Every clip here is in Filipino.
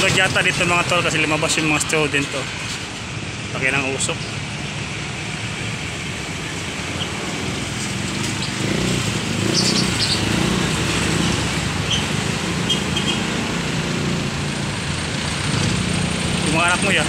Sunog yata dito mga tol kasi lumabas yung mga student to. Laki ng usok. Yung mga anak mo ya.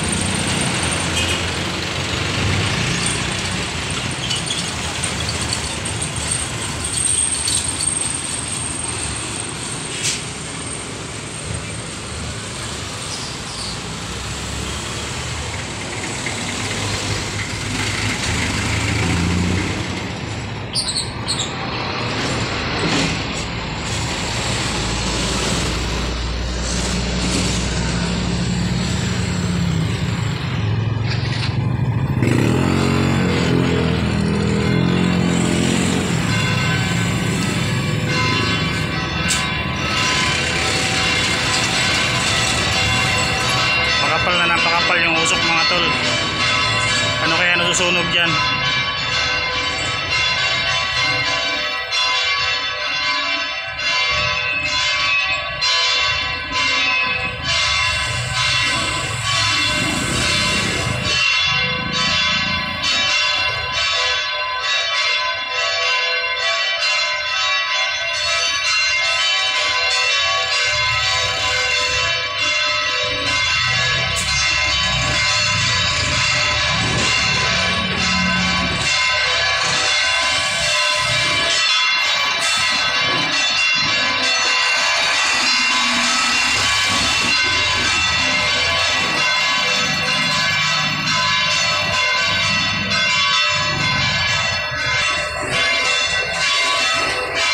Napakapal yung usok mga tol. Ano kaya nasusunog dyan?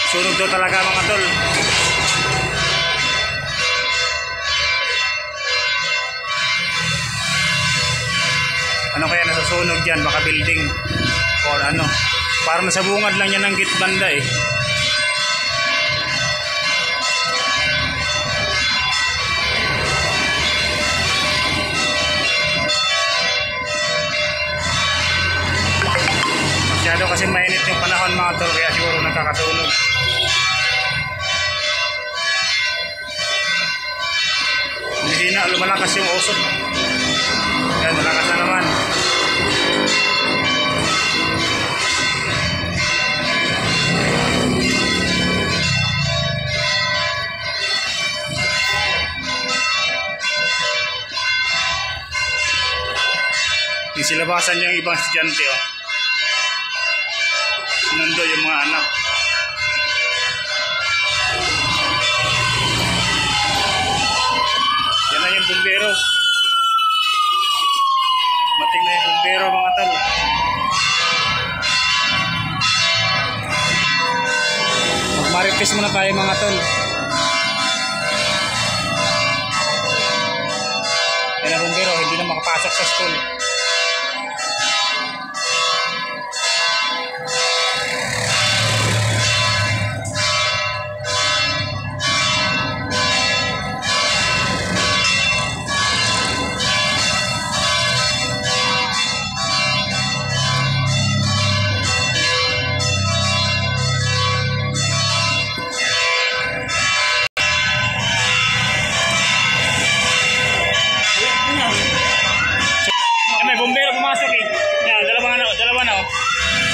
Sunog daw talaga mga tol. Ano kaya nasusunog dyan? Baka building or ano. Parang nasa bungad lang yan ng gitbanda eh. Masyado kasi mainit yung panahon mga tol, kaya siguro nagkakasunog. Hindi na lumalakas yung usok. Yan, malakas na naman. Isilabasan yung ibang estudyante oh. Sinundo yung mga anak. Yan na yung bumbero. Mating na yung bumbero mga tol. Magmarites muna tayo mga tol. Yan na bumbero, hindi na makapasok sa school.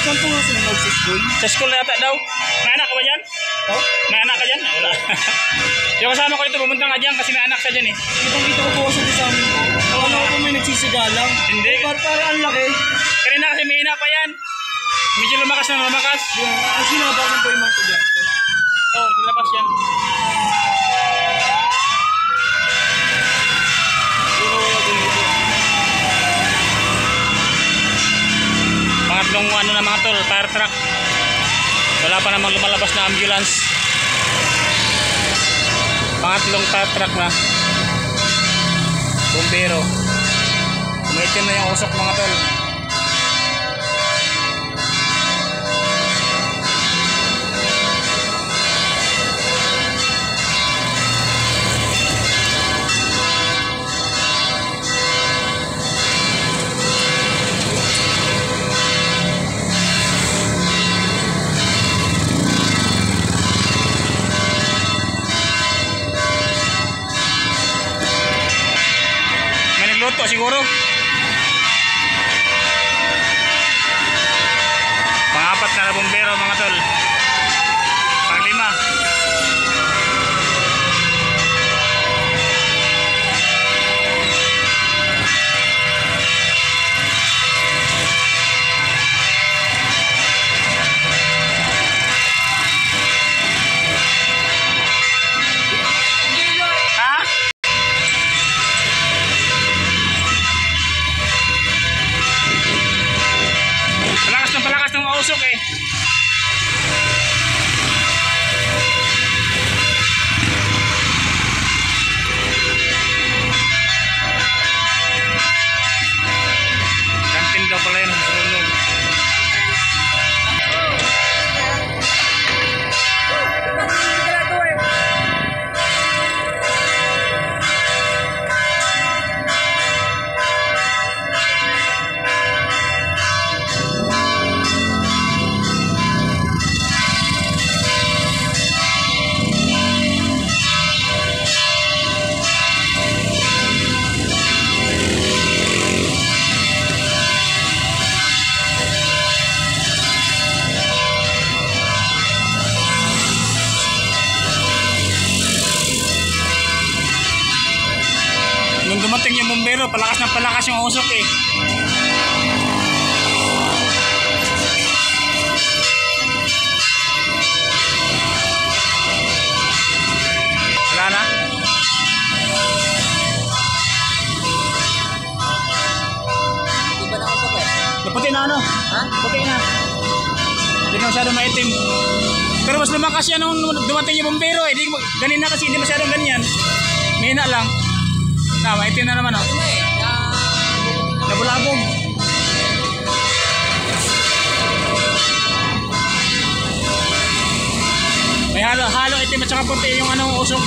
Saan po nga sinunog sa school? Sa school na yata daw. May anak ka ba dyan? Oh? May anak ka dyan? Wala. Yung kasama ko dito, pumunta nga dyan kasi may anak siya dyan eh. Kitang-kita ko po sa amin ko. Akala ko may nagsisigalang. Hindi. Para ang laki. Kanina kasi may ina pa yan. Medyo lumakas na lumakas. Ang sinabasan po yung mga estudyante. Oo, silabas yan. Pangatlong ano na mga tol, fire truck. Wala pa namang lumalabas na ambulance. Pangatlong fire truck na. Bumbero. Umitim na yung usok mga tol. siguro. Pang-apat na bumbero mga tol. Pang-lima. Palakas ng usok eh. Kantin daw pala yun sa sunog. Nung dumating yung bumbero, palakas na palakas yung usok eh. Wala na? Di ba nausok eh? Puti na ano? Ha? Puti na. Hindi na masyadong maitim. Pero mas lumakas yan nung dumating yung bumbero eh. Ganin na kasi hindi masyadong ganyan. Mahina lang. Maitim na naman oh. Ano eh? Nabulabog. May halo itim at saka puti yung ano usok.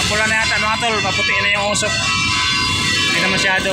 Pula na yata mga tol, maputi na yung usok. Hindi na masyado.